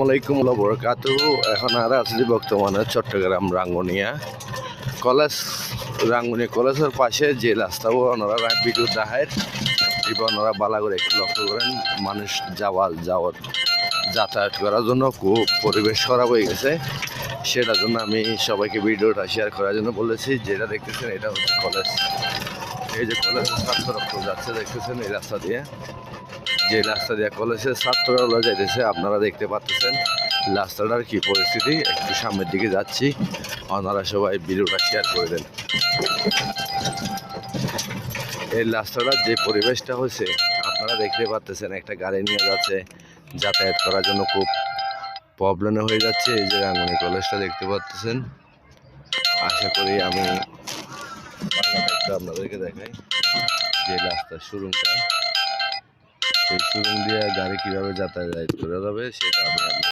আলাইকুম বরকাতুহু। এখন আর আছি বর্তমানে চট্টগ্রাম রাঙ্গুনিয়া কলেজ। রাঙ্গুনিয়া কলেজের পাশে যে রাস্তাও ওনারা বিদ্যুৎ দাহের এবং ওনারা বালা করে একটু লক্ষ্য করেন, মানুষ যাতায়াত করার জন্য খুব পরিবেশ খারাপ হয়ে গেছে। সেটার জন্য আমি সবাইকে ভিডিওটা শেয়ার করার জন্য বলেছি। যেটা দেখতেছেন এটা হচ্ছে কলেজ। এই যে কলেজের ছাত্ররা যাচ্ছে দেখতেছেন এই রাস্তা দিয়ে, যে রাস্তা দিয়ে কলেজের ছাত্ররা যাইতেছে আপনারা দেখতে পাচ্ছেন রাস্তাটার কি পরিস্থিতি। একটু সামনের দিকে যাচ্ছি, আপনারা সবাই ভিডিওটা শেয়ার করে দেন। এই রাস্তাটার যে পরিবেশটা হয়েছে আপনারা দেখতে পাচ্ছেন, একটা গাড়ি নিয়ে যাচ্ছে, যাতায়াত করার জন্য খুব প্রবলেম হয়ে যাচ্ছে। এই যে রাঙ্গুনিয়া কলেজটা দেখতে পাচ্ছেন। আশা করি আমি আপনাদেরকে দেখাই যে রাস্তার সুরুংটা, এই সুরুং দিয়ে গাড়ি কিভাবে যাতায়াত করা যাবে সেটা আমি